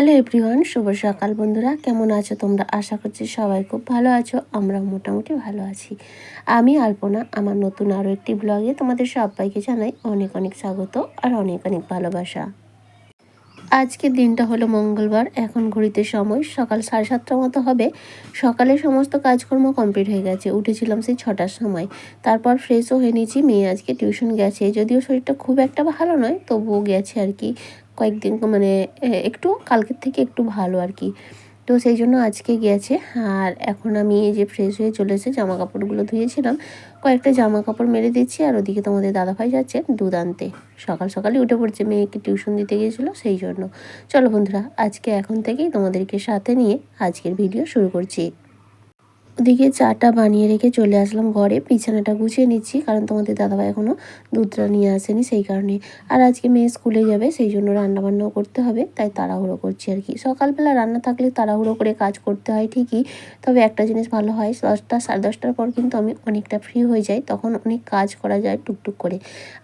Hello everyone, শুভ সকাল বন্ধুরা। কেমন আছো তোমরা? আশা করছি সবাই খুব ভালো আছো। আমরা মোটামুটি ভালো আছি। আমি আলপনা, আমার নতুন আরও একটি ব্লগে তোমাদের সবাইকে জানাই অনেক অনেক স্বাগত আর অনেক অনেক ভালোবাসা। আজকের দিনটা হলো মঙ্গলবার। এখন ঘড়িতে সময় সকাল 7:30টার মতো হবে। সকালে সমস্ত কাজকর্ম কমপ্লিট হয়ে গেছে। উঠেছিলাম সেই 6টার সময়। তারপর ফ্রেশও হয়ে নিয়েছি। মেয়ে আজকে টিউশন গেছে, যদিও শরীরটা খুব একটা ভালো নয়, তবুও গেছে আর কি। কয়েকদিন মানে একটু কালকের থেকে একটু ভালো আর কি। তো সেই জন্য আজকে গিয়েছে। আর এখন আমি এই যে ফ্রেশ হয়ে চলে এসে জামা কাপড়গুলো ধুয়েছিলাম, কয়েকটা জামা কাপড় মেলে দিচ্ছি। আর ওদিকে তোমাদের দাদাভাই যাচ্ছে দুধ আনতে। সকাল সকালই উঠে পড়ছে, মেয়েকে টিউশন দিতে গিয়েছিলো সেই জন্য। চলো বন্ধুরা, আজকে এখন থেকেই তোমাদেরকে সাথে নিয়ে আজকের ভিডিও শুরু করছি। ওদিকে চাটা বানিয়ে রেখে চলে আসলাম ঘরে, বিছানাটা গুছিয়ে নিচ্ছি, কারণ তোমাদের দাদাভাই এখনও দুধটা নিয়ে আসেনি সেই কারণে। আর আজকে মেয়ে স্কুলে যাবে, সেই জন্য রান্নাবান্নাও করতে হবে, তাই তাড়াহুড়ো করছি আর কি। সকালবেলা রান্না থাকলে তাড়াহুড়ো করে কাজ করতে হয় ঠিকই, তবে একটা জিনিস ভালো হয়, 10টা 10:30টার পর কিন্তু আমি অনেকটা ফ্রি হয়ে যাই, তখন অনেক কাজ করা যায় টুকটুক করে।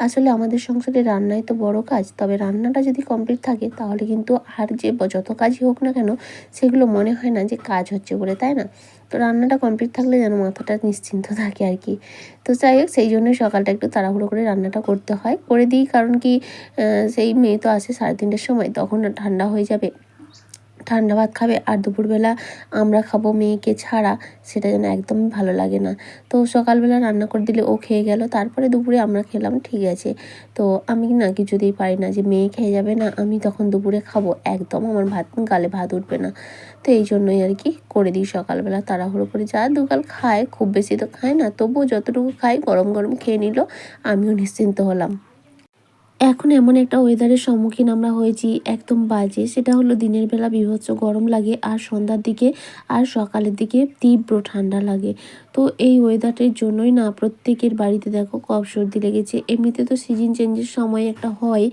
আসলে আমাদের সংসারে রান্নাই তো বড় কাজ, তবে রান্নাটা যদি কমপ্লিট থাকে তাহলে কিন্তু আর যে যত কাজই হোক না কেন সেগুলো মনে হয় না যে কাজ হচ্ছে বলে, তাই না? তো রান্নাটা কমপ্লিট থাকলে যেন মাথাটা নিশ্চিন্ত থাকে আর কি। তো যাই হোক, সেই জন্যই সকালটা একটু তাড়াহুড়ো করে রান্নাটা করতে হয়, করে দিই। কারণ কি, সেই মেয়ে তো আসে 3:30টার সময়, তখন ঠান্ডা হয়ে যাবে, ঠান্ডা ভাত খাবে। আর দুপুরবেলা আমরা খাবো মেয়েকে ছাড়া, সেটা যেন একদমই ভালো লাগে না। তো সকালবেলা রান্না করে দিলে ও খেয়ে গেল, তারপরে দুপুরে আমরা খেলাম, ঠিক আছে। তো আমি না কিছুতেই পারি না যে মেয়ে খেয়ে যাবে না, আমি তখন দুপুরে খাবো, একদম আমার গালে ভাত উঠবে না। তো এই জন্যই আর কি করে দিই সকালবেলা তাড়াহুড়ো করে। যা দুগাল খায়, খুব বেশি তো খায় না, তবুও যতটুকু খাই গরম গরম খেয়ে নিল, আমিও নিশ্চিন্ত হলাম। এখন এমন একটা ওয়েদারের সম্মুখীন আমরা হয়েছি, একদম বাজে। সেটা হলো দিনের বেলা বীভৎস গরম লাগে, আর সন্ধ্যার দিকে আর সকালের দিকে তীব্র ঠান্ডা লাগে। তো এই ওয়েদারের জন্যই না প্রত্যেকের বাড়িতে দেখো কফ সর্দি লেগেছে। এমনিতে তো সিজন চেঞ্জের সময় একটা হয়,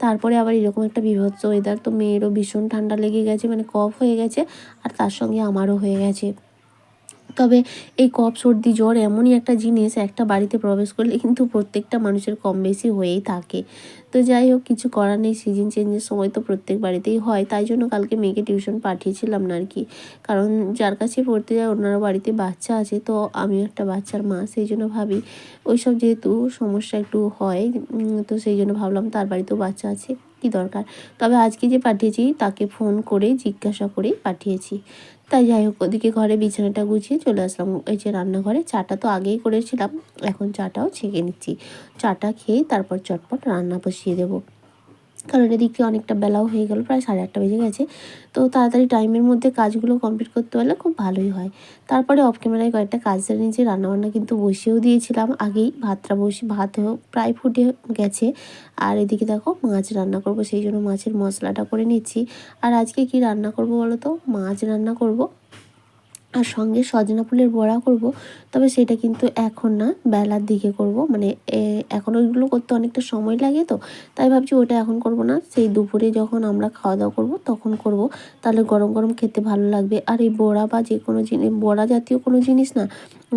তারপরে আবার এরকম একটা বীভৎস ওয়েদার, তো মেয়েরও ভীষণ ঠান্ডা লেগে গেছে, মানে কফ হয়ে গেছে, আর তার সঙ্গে আমারও হয়ে গেছে। তবে এই কফ সর্দি জ্বর এমনই একটা জিনিস, একটা বাড়িতে প্রবেশ করলে কিন্তু প্রত্যেকটা মানুষের কম বেশি হয়েই থাকে। তো যাই হোক, কিছু করার নেই, সিজন চেঞ্জের সময় তো প্রত্যেক বাড়িতেই হয়। তাই জন্য কালকে মেয়েকে টিউশন পাঠিয়েছিলাম না আর কি, কারণ যার কাছে পড়তে যায় ওনারা বাড়িতে বাচ্চা আছে, তো আমিও একটা বাচ্চার মা, সেই জন্য ভাবি ওইসব যেহেতু সমস্যা একটু হয়, তো সেই জন্য ভাবলাম তার বাড়িতেও বাচ্চা আছে, কি দরকার। তবে আজকে যে পাঠিয়েছি তাকে ফোন করে জিজ্ঞাসা করেই পাঠিয়েছি। তাই যাই হোক, ওদিকে ঘরে বিছানাটা গুছিয়ে চলে আসলাম এই যে রান্নাঘরে। চাটা তো আগেই করেছিলাম, এখন চাটাও ছেঁকে নিচ্ছি। চাটা খেয়ে তারপর চটপট রান্না বসিয়ে দেবো, কারণ এদিকে অনেকটা বেলাও হয়ে গেল, প্রায় 8:30 বেজে গেছে। তো তাড়াতাড়ি টাইমের মধ্যে কাজগুলো কমপ্লিট করতে পারলে খুব ভালোই হয়। তারপরে অফ ক্যামেরায় কয়েকটা কাজ সেরে নিয়েছি, রান্নাবান্না কিন্তু বসিয়েও দিয়েছিলাম আগেই। ভাতও প্রায় ফুটে গেছে। আর এদিকে দেখো মাছ রান্না করব, সেই জন্য মাছের মশলাটা করে নিচ্ছি। আর আজকে কি রান্না করব বলো তো? মাছ রান্না করব, আর সঙ্গে সজনা ফুলের বড়া করব। তবে সেটা কিন্তু এখন না, বেলার দিকে করব, মানে এখন ওইগুলো করতে অনেকটা সময় লাগে, তো তাই ভাবছি ওটা এখন করব না, সেই দুপুরে যখন আমরা খাওয়া দাওয়া করব তখন করব, তাহলে গরম গরম খেতে ভালো লাগবে। আর এই বড়া বা যে কোনো জিনিস, বড়া জাতীয় কোনো জিনিস না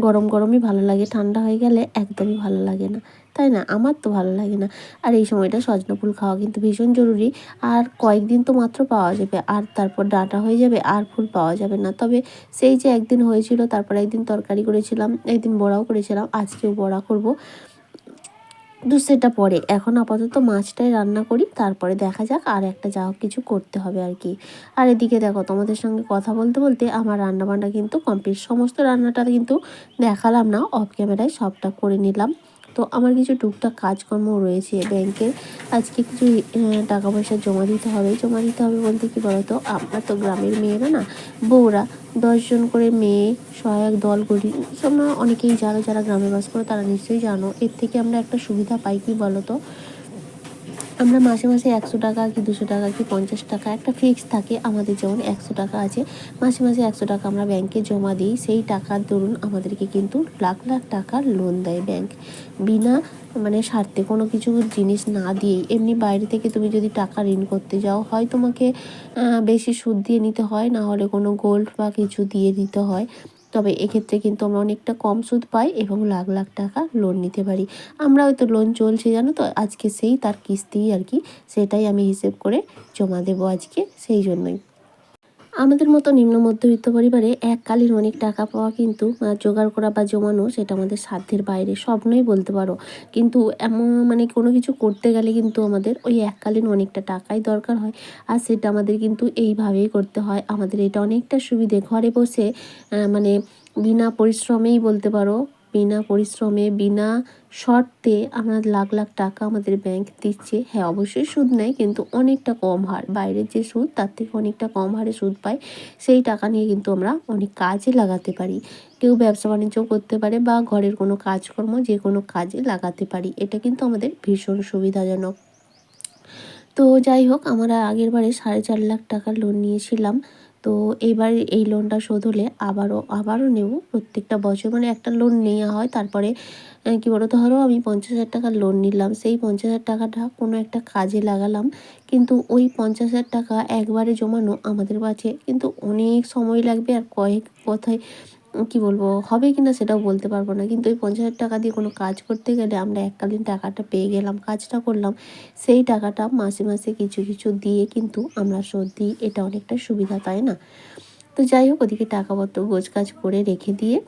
গরম গরমই ভালো লাগে, ঠান্ডা হয়ে গেলে একদমই ভালো লাগে না, তাই না? আমার তো ভালো লাগে না। আর এই সময়টা সজনা ফুল খাওয়া কিন্তু ভীষণ জরুরি। আর কয়েকদিন তো মাত্র পাওয়া যাবে, আর তারপর ডাঁটা হয়ে যাবে, আর ফুল পাওয়া যাবে না। তবে সেই যে একদিন হয়েছিল, তারপর একদিন তরকারি করেছিলাম, একদিন বড়াও করেছিলাম, আজকেও বড়া করব। তো সেটা পরে, এখন আপাতত মাছটাই রান্না করি, তারপরে দেখা যাক, আর একটা যা হোক কিছু করতে হবে আর কি। আর এদিকে দেখো, তোমাদের সঙ্গে কথা বলতে বলতে আমার রান্নাবান্না কিন্তু কমপ্লিট। সমস্ত রান্নাটা কিন্তু দেখালাম না, অফ ক্যামেরায় সবটা করে নিলাম। তো আমার কিছু টুকটাক কাজকর্ম রয়েছে ব্যাংকের, আজকে কিছু টাকা পয়সা জমা দিতে হবে। জমা দিতে হবে বলতে কি বলতো, আমরা তো গ্রামের মেয়েরা না, বউরা 10জন করে মেয়ে সহায়ক দল করি। তোমরা অনেকেই যারা যারা গ্রামে বাস করো তারা নিশ্চয়ই জানো, এর থেকে আমরা একটা সুবিধা পাই, কি বলো তো? আমরা মাসে মাসে 100 টাকা কি 200 টাকা কি 50 টাকা একটা ফিক্স থাকে আমাদের, যেমন 100 টাকা আছে, মাসে মাসে 100 টাকা আমরা ব্যাংকে জমা দিই। সেই টাকার দরুন আমাদেরকে কিন্তু লাখ লাখ টাকার লোন দেয় ব্যাংক, বিনা মানে স্বার্থে, কোনো কিছু জিনিস না দিয়েই। এমনি বাইরে থেকে তুমি যদি টাকা ঋণ করতে যাও, হয় তোমাকে বেশি সুদ দিয়ে নিতে হয়, না হলে কোনো গোল্ড বা কিছু দিয়ে দিতে হয়। তবে এক্ষেত্রে কিন্তু আমরা অনেকটা কম সুদ পাই এবং লাখ লাখ টাকা লোন নিতে পারি। আমরা হয়তো লোন চলছে জানো তো, আজকে সেই তার কিস্তি আর কি, সেটাই আমি হিসেব করে জমা দেবো আজকে, সেই জন্যই। আমাদের মতো নিম্ন মধ্যবিত্ত পরিবারে এককালীন অনেক টাকা পাওয়া কিন্তু জোগাড় করা বা জমানো সেটা আমাদের সাধ্যের বাইরে, স্বপ্নই বলতে পারো। কিন্তু এমন মানে কোনো কিছু করতে গেলে কিন্তু আমাদের ওই এককালীন অনেকটা টাকাই দরকার হয়। আর সেটা আমাদের কিন্তু এইভাবেই করতে হয়। আমাদের এটা অনেকটা সুবিধে, ঘরে বসে মানে বিনা পরিশ্রমেই বলতে পারো, বিনা পরিশ্রমে বিনা শর্তে আমরা লাখ লাখ টাকা আমাদের ব্যাংক দিচ্ছে। হ্যাঁ, অবশ্যই সুদ নেয়, কিন্তু অনেকটা কম হার। বাইরের যে সুদ তার থেকে অনেকটা কম হারে সুদ পাই। সেই টাকা নিয়ে কিন্তু আমরা অনেক কাজে লাগাতে পারি। কেউ ব্যবসা বাণিজ্য করতে পারে বা ঘরের কোনো কাজকর্ম যে কোনো কাজে লাগাতে পারি। এটা কিন্তু আমাদের ভীষণ সুবিধাজনক। তো যাই হোক, আমরা আগের বারে 4.5 লাখ টাকার লোন নিয়েছিলাম। তো এইবার এই লোনটা শোধ হলে আবারও নেব প্রত্যেকটা বছর। মানে একটা লোন নেওয়া হয়, তারপরে কী বলো, ধরো আমি 50,000 টাকার লোন নিলাম, সেই 50,000 টাকাটা কোনো একটা কাজে লাগালাম, কিন্তু ওই 50,000 টাকা একবারে জমানো আমাদের কাছে কিন্তু অনেক সময় লাগবে। আর কয়েক কথায় কি বলবো, হবে কিনা সেটাও বলতে পারবো না। কিন্তু ওই 50,000 টাকা দিয়ে কোনো কাজ করতে গেলে আমরা এককালীন টাকাটা পেয়ে গেলাম, কাজটা করলাম, সেই টাকাটা মাসে মাসে কিছু কিছু দিয়ে কিন্তু আমরা শোধ দিই। এটা অনেকটা সুবিধা, তাই না? তো যাই হোক, ওদিকে টাকাপত্র গোছগাছ করে রেখে দিয়ে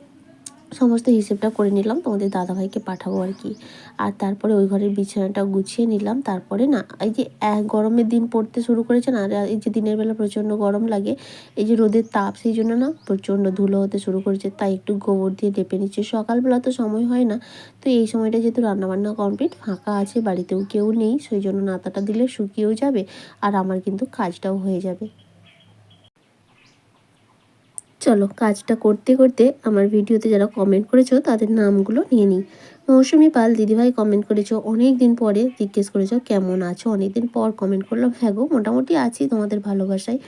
সমস্ত হিসেবটা করে নিলাম, তোমাদের দাদাভাইকে পাঠাবো আর কি। আর তারপরে ওই ঘরের বিছানাটা গুছিয়ে নিলাম। তারপরে না, এই যে গরমের দিন পড়তে শুরু করেছে না, আর এই যে দিনের বেলা প্রচণ্ড গরম লাগে, এই যে রোদের তাপ, সেই জন্য না প্রচণ্ড ধুলো হতে শুরু করেছে। তাই একটু গোবর দিয়ে লেপে নিচ্ছে। সকালবেলা তো সময় হয় না, তো এই সময়টা যেহেতু রান্নাবান্না কমপ্লিট, ফাঁকা আছে, বাড়িতেও কেউ নেই, সেই জন্য নাতাটা দিলে শুকিয়েও যাবে আর আমার কিন্তু কাজটাও হয়ে যাবে। চলো, কাজটা করতে করতে আমার ভিডিওতে যারা কমেন্ট করেছো তাদের নামগুলো নিয়ে নিই। মৌসুমি পাল দিদিভাই কমেন্ট করেছো, অনেক দিন পরে জিজ্ঞেস করেছো কেমন আছো। অনেক দিন পর কমেন্ট করলাম। হ্যাঁ গো, মোটামুটি আছি তোমাদের ভালোবাসায়।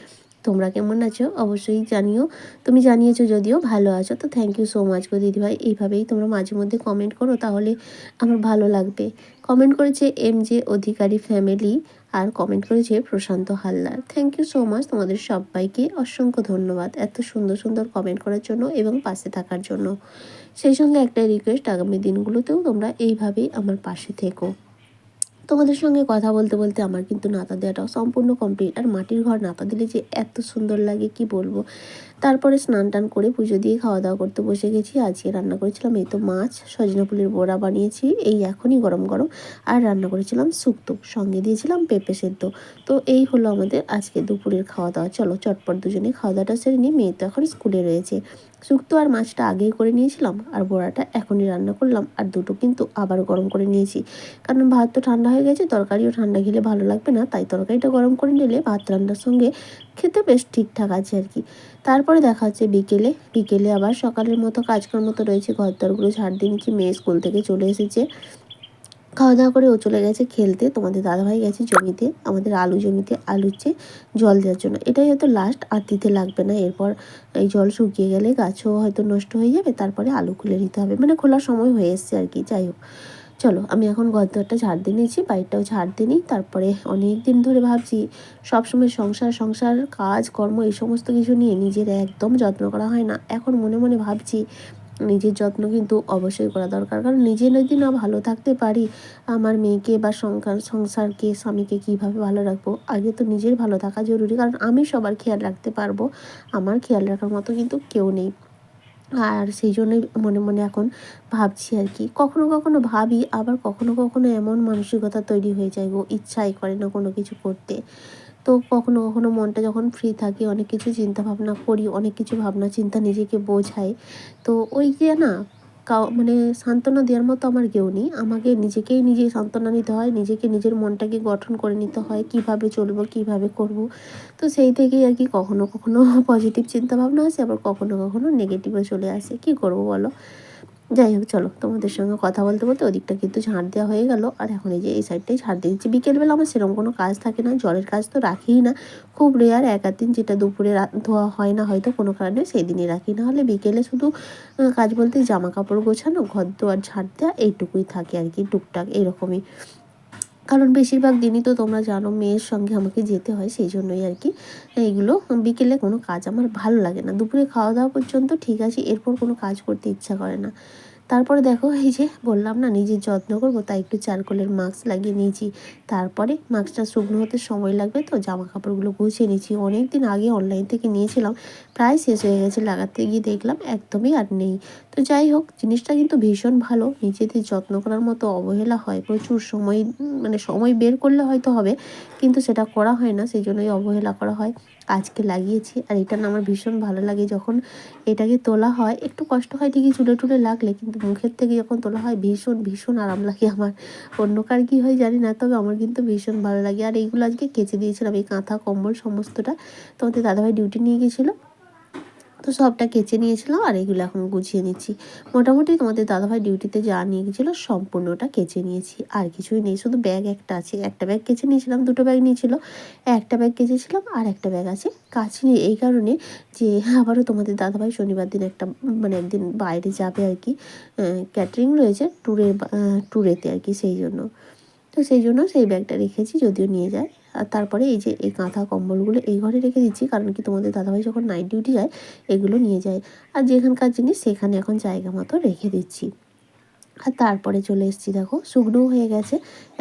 তোমরা কেমন আছো অবশ্যই জানিও। তুমি জানিয়েছো যদিও ভালো আছো, তো থ্যাংক ইউ সো মাচ গো দিদিভাই। এইভাবেই তোমরা মাঝে মধ্যে কমেন্ট করো, তাহলে আমার ভালো লাগবে। কমেন্ট করেছে MJ অধিকারী ফ্যামিলি, আর কমেন্ট করেছে Prashanta Haldar. Thank you so much, তোমাদের সবাইকে অসংখ্য ধন্যবাদ এত সুন্দর সুন্দর কমেন্ট করার জন্য এবং পাশে থাকার জন্য। সেই সঙ্গে একটা রিকোয়েস্ট, আগামী দিনগুলোতেও তোমরা এইভাবেই আমার পাশে থেকো। তোমাদের সঙ্গে কথা বলতে বলতে আমার কিন্তু নাতা দেওয়াটাও সম্পূর্ণ কমপ্লিট। আর মাটির ঘর নাতা দিলে যে এত সুন্দর লাগে কি বলবো। তারপরে স্নান টান করে পুজো দিয়ে খাওয়া দাওয়া করতে বসে গেছি। আজকে রান্না করেছিলাম এই তো মাছ, সজনা ফুলের বড়া বানিয়েছি এই এখনই গরম গরম, আর রান্না করেছিলাম শুক্তো, সঙ্গে দিয়েছিলাম পেঁপে সেদ্ধ। তো এই হলো আমাদের আজকে দুপুরের খাওয়া দাওয়া। চলো চটপট দুজনে খাওয়া দাওয়াটা সেরে নিই, মেয়ে তো এখন স্কুলে রয়েছে। শুক্তো আর মাছটা আগেই করে নিয়েছিলাম, আর বড়াটা এখনই রান্না করলাম, আর দুটো কিন্তু আবার গরম করে নিয়েছি। কারণ ভাত তো ঠান্ডা হয়ে গেছে, তরকারিও ঠান্ডা খেলে ভালো লাগবে না, তাই তরকারিটা গরম করে নিলে ভাত রান্নার সঙ্গে খেতে বেশ ঠিকঠাক আছে আর কি। তারপরে দেখা হচ্ছে বিকেলে। বিকেলে আবার সকালের মতো কাজকর্ম তো রয়েছে, ঘর দরগুলো ঝাড় দিয়ে নিচ্ছি। মেয়ে স্কুল থেকে চলে এসেছে, খাওয়া দাওয়া করে ও চলে গেছে খেলতে। তোমাদের দাদাভাই গেছে জমিতে, আমাদের আলু জমিতে আলু হচ্ছে জল দেওয়ার জন্য। এটাই হয়তো লাস্ট, আর দিতে লাগবে না। এরপর এই জল শুকিয়ে গেলে গাছও হয়তো নষ্ট হয়ে যাবে, তারপরে আলু খুলে নিতে হবে, মানে খোলার সময় হয়ে এসছে আর কি। যাই হোক, চলো আমি এখন ঘর দুয়ারটা ঝাড় দিয়ে নিয়েছি, বাড়িটাও ঝাড় দিয়ে নিই। তারপরে অনেক দিন ধরে ভাবছি, সবসময় সংসার সংসার কাজ কর্ম এই সমস্ত কিছু নিয়ে নিজের একদম যত্ন করা হয় না। এখন মনে মনে ভাবছি নিজের যত্ন কিন্তু অবশ্যই করা দরকার। কারণ নিজে যদি না ভালো থাকতে পারি, আমার মেয়েকে বা সংসারকে স্বামীকে কীভাবে ভালো রাখবো। আগে তো নিজের ভালো থাকা জরুরি, কারণ আমি সবার খেয়াল রাখতে পারবো, আমার খেয়াল রাখার মতো কিন্তু কেউ নেই। আর সেই জন্যই মনে মনে এখন ভাবছি আর কি। কখনো কখনো ভাবি, আবার কখনো কখনো এমন মানসিকতা তৈরি হয়ে যায় গো, ইচ্ছাই করে না কোনো কিছু করতে। তো কখনো কখনো মনটা যখন ফ্রি থাকে অনেক কিছু চিন্তা ভাবনা করি, অনেক কিছু ভাবনা চিন্তা নিজেকে বোঝাই। তো ওই যে না, মানে সান্ত্বনা দেওয়ার মতো আমার কেউ নেই। আমাকে নিজেকেই নিজে সান্ত্বনা নিতে হয়, নিজেকে নিজের মনটাকে গঠন করে নিতে হয়, কিভাবে চলবো কিভাবে করব। তো সেই থেকেই আর কি কখনো কখনো পজিটিভ চিন্তাভাবনা আসে, আবার কখনো কখনো নেগেটিভও চলে আসে। কি করব বলো। যাই হোক, চলো তোমাদের সঙ্গে কথা বলতে বলতে ওদিকটা কিন্তু ঝাড় দেওয়া হয়ে গেল, আর এখন এই যে এই সাইডটাই ঝাড় দিয়ে দিচ্ছি। বিকেলবেলা আমার সেরকম কোনো কাজ থাকে না, জলের কাজ তো রাখিই না। খুব রেয়ার এক আধ দিন যেটা দুপুরে ধোয়া হয় না হয়তো কোনো কারণে, সেই দিনই রাখি। না হলে বিকেলে শুধু কাজ বলতে জামা কাপড় গোছানো, ঘর দোয়ার ঝাড় দেওয়া, এইটুকুই থাকে আর কি, টুকটাক এরকমই। কারণ বেশিরভাগ দিনই তো তোমরা জানো মেয়ের সঙ্গে আমাকে যেতে হয়, সেই জন্যই আর কি এইগুলো। বিকেলে কোনো কাজ আমার ভালো লাগে না, দুপুরে খাওয়া দাওয়া পর্যন্ত ঠিক আছে, এরপর কোনো কাজ করতে ইচ্ছা করে না। তারপরে দেখো এই যে বললাম না নিজের যত্ন করবো, তাই একটু চারকোলের মাস্ক লাগিয়ে নিয়েছি। তারপরে মাস্কটা শুকনো হতে সময় লাগবে, তো জামা কাপড়গুলো গুছিয়ে নিয়েছি। অনেক দিন আগে অনলাইন থেকে নিয়েছিলাম, প্রায় শেষ হয়ে গেছে, লাগাতে গিয়ে দেখলাম একদমই আর নেই। তো যাই হোক, জিনিসটা কিন্তু ভীষণ ভালো, নিজেদের যত্ন করার মতো অবহেলা হয়। প্রচুর সময় মানে সময় বের করলে হয়তো হবে, কিন্তু সেটা করা হয় না, সেই জন্যই অবহেলা করা হয়। আজকে লাগিয়েছি, আর এটা না আমার ভীষণ ভালো লাগে। যখন এটাকে তোলা হয় একটু কষ্ট হয় ঠিকই চুলে টুলে লাগলে, কিন্তু মুখের থেকে যখন তোলা হয় ভীষণ ভীষণ আরাম লাগে আমার। অন্য কার কী হয় জানি না, তবে আমার কিন্তু ভীষণ ভালো লাগে। আর এইগুলো আজকে কেচে দিয়েছিলাম, এই কাঁথা কম্বল সমস্তটা। তোমাদের দাদাভাই ডিউটি নিয়ে গেছিলো, তো সবটা কেচে নিয়েছিলাম, আর এগুলো এখন গুছিয়ে নিচ্ছি। মোটামুটি তোমাদের দাদাভাই ডিউটিতে যা নিয়ে গেছিলো সম্পূর্ণটা কেচে নিয়েছি, আর কিছুই নেই, শুধু ব্যাগ একটা আছে। একটা ব্যাগ কেচে নিয়েছিলাম, দুটো ব্যাগ নিয়েছিল, একটা ব্যাগ কেচেছিলাম, আর একটা ব্যাগ আছে কাচিনি। এই কারণে যে আবারও তোমাদের দাদাভাই শনিবার দিন একটা মানে একদিন বাইরে যাবে আর কি, ক্যাটারিং রয়েছে ট্যুরেতে আর কি, সেই জন্য। তো সেই জন্য সেই ব্যাগটা রেখেছি, যদিও নিয়ে যায়। আর তারপরে এই যে এই কাঁথা কম্বলগুলো এই ঘরে রেখে দিচ্ছি, কারণ কি তোমাদের দাদাভাই যখন নাইট ডিউটি যায় এগুলো নিয়ে যায়। আর যেখানকার জিনিস সেখানে এখন জায়গা মতো রেখে দিচ্ছি। আর তারপরে চলে এসেছি, দেখো শুকনো হয়ে গেছে।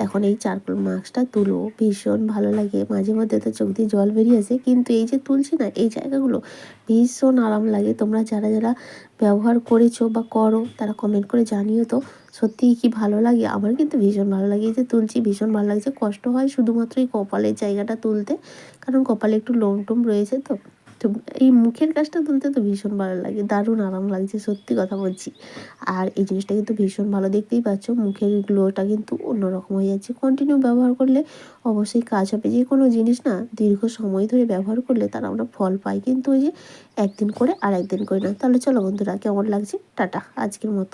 এখন এই চারকোল মাস্কটা তুলবো, ভীষণ ভালো লাগে। মাঝে মধ্যে তো চোখ দিয়ে জল বেরিয়ে আসে, কিন্তু এই যে তুলছি না এই জায়গাগুলো ভীষণ আরাম লাগে। তোমরা যারা যারা ব্যবহার করেছো বা করো তারা কমেন্ট করে জানিও তো সত্যিই কি ভালো লাগে। আমার কিন্তু ভীষণ ভালো লাগে, এই যে তুলছি ভীষণ ভালো লাগছে। কষ্ট হয় শুধুমাত্র এই কপালের জায়গাটা তুলতে, কারণ কপালে একটু লোম টোম রয়েছে, তো তো এই মুখের কাজটা তুলতে তো ভীষণ ভালো লাগে, দারুণ আরাম লাগছে, সত্যি কথা বলছি। আর এই জিনিসটা কিন্তু ভীষণ ভালো, দেখতেই পাচ্ছ মুখের গ্লোটা কিন্তু অন্যরকম হয়ে যাচ্ছে। কন্টিনিউ ব্যবহার করলে অবশ্যই কাজ হবে। যে কোনো জিনিস না দীর্ঘ সময় ধরে ব্যবহার করলে তার আমরা ফল পাই, কিন্তু ওই যে একদিন করে আর একদিন করে না। তাহলে চলো বন্ধুরা, কেমন লাগছে, টাটা আজকের মতো।